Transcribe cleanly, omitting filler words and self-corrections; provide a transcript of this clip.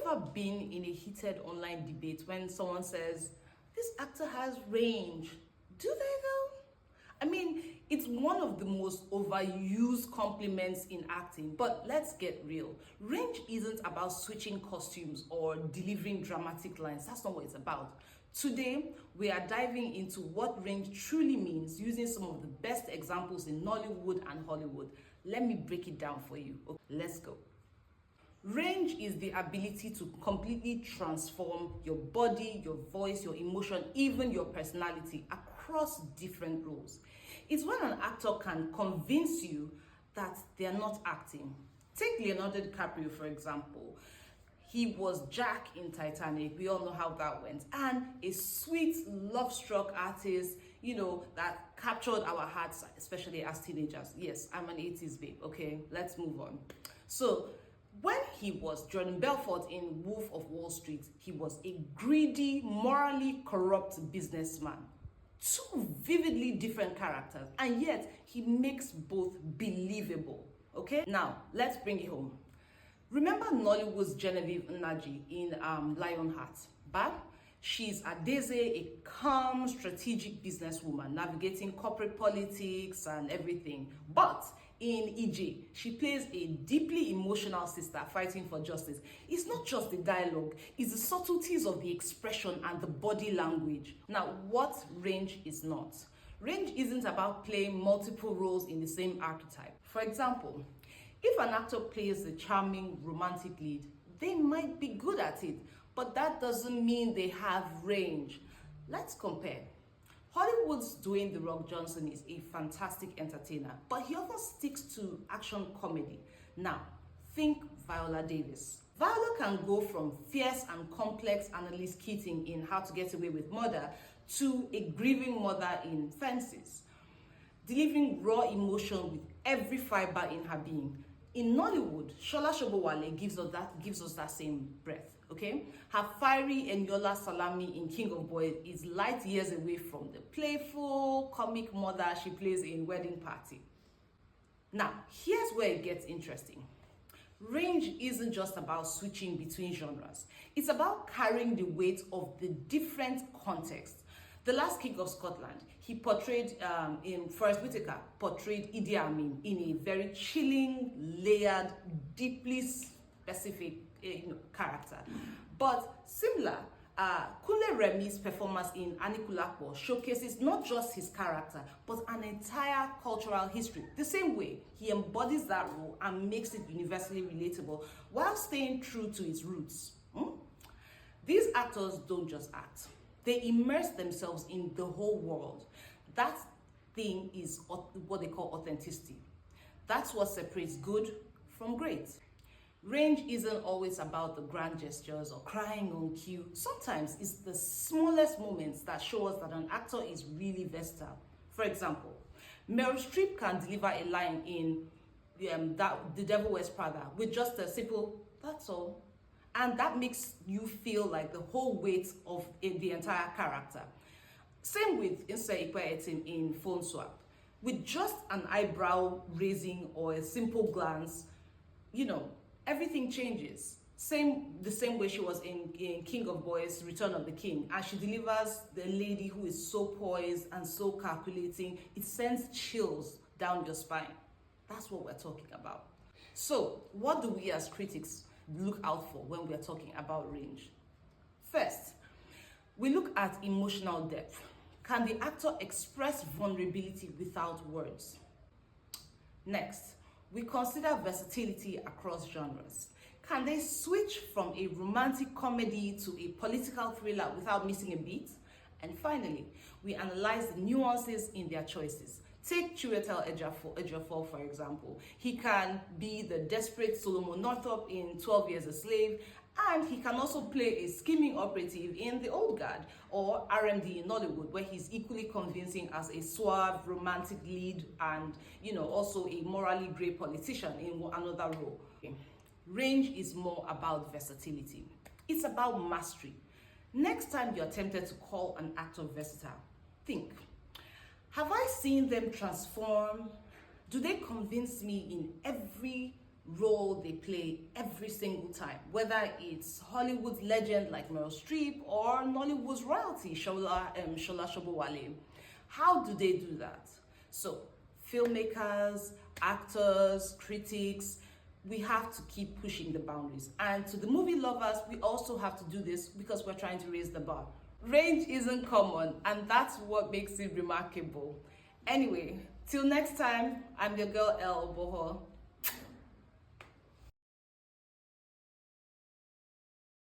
ever been in a heated online debate when someone says, this actor has range? Do they though? I mean, it's one of the most overused compliments in acting, but let's get real. Range isn't about switching costumes or delivering dramatic lines. That's not what it's about. Today, we are diving into what range truly means using some of the best examples in Nollywood and Hollywood. Let me break it down for you. Okay, let's go. Range is the ability to completely transform your body, your voice, your emotion, even your personality across different roles. It's when an actor can convince you that they are not acting. Take Leonardo DiCaprio, for example. He was Jack in Titanic. We all know how that went. And a sweet, love-struck artist, that captured our hearts, especially as teenagers. Yes, I'm an 80s babe, okay? Let's move on. So, when he was Jordan Belfort in Wolf of Wall Street, he was a greedy, morally corrupt businessman. Two vividly different characters, and yet he makes both believable, okay? Now, let's bring it home. Remember Nollywood's Genevieve Nnaji in Lionheart? But she's Adeze, a calm, strategic businesswoman navigating corporate politics and everything. But in EJ, she plays a deeply emotional sister fighting for justice. It's not just the dialogue, it's the subtleties of the expression and the body language. Now, what range is not? Range isn't about playing multiple roles in the same archetype. For example, if an actor plays the charming romantic lead, they might be good at it, but that doesn't mean they have range. Let's compare. Hollywood's Dwayne "The Rock" Johnson is a fantastic entertainer, but he often sticks to action comedy. Now, think Viola Davis. Viola can go from fierce and complex Annalise Keating in How to Get Away with Murder to a grieving mother in Fences, delivering raw emotion with every fiber in her being. In Nollywood, Shola Sobowale gives us that same breath, okay? Her fiery Eniola Salami in King of Boys is light years away from the playful, comic mother she plays in Wedding Party. Now, here's where it gets interesting. Range isn't just about switching between genres. It's about carrying the weight of the different contexts. The Last King of Scotland, he portrayed, in Forest Whitaker, portrayed Idi Amin in a very chilling, layered, deeply specific character. But similar, Kunle Remi's performance in Anikulapo showcases not just his character, but an entire cultural history. The same way, he embodies that role and makes it universally relatable while staying true to its roots. These actors don't just act. They immerse themselves in the whole world. That thing is what they call authenticity. That's what separates good from great. Range isn't always about the grand gestures or crying on cue. Sometimes it's the smallest moments that show us that an actor is really versatile. For example, Meryl Streep can deliver a line in The Devil Wears Prada with just a simple, "that's all." And that makes you feel like the whole weight of the entire character. Same with Inse Ikwe in Phone Swap. With just an eyebrow raising or a simple glance, everything changes. The same way she was in King of Boys, Return of the King. And she delivers the lady who is so poised and so calculating. It sends chills down your spine. That's what we're talking about. So, what do we as critics look out for when we're talking about range? First, we look at emotional depth. Can the actor express vulnerability without words? Next, we consider versatility across genres. Can they switch from a romantic comedy to a political thriller without missing a beat? And finally, we analyze the nuances in their choices. Take Chiwetel Ejiofor, for example. He can be the desperate Solomon Northup in 12 Years a Slave, and he can also play a scheming operative in The Old Guard, or RMD in Nollywood, where he's equally convincing as a suave, romantic lead and, also a morally grey politician in another role. Range is more about versatility. It's about mastery. Next time you're tempted to call an actor versatile, think, have I seen them transform? Do they convince me in every role they play every single time, whether it's Hollywood's legend like Meryl Streep or Nollywood's royalty, Shola Shobowale. How do they do that? So, filmmakers, actors, critics, we have to keep pushing the boundaries. And to the movie lovers, we also have to do this because we're trying to raise the bar. Range isn't common, and that's what makes it remarkable. Anyway, till next time, I'm your girl Elle Oboho.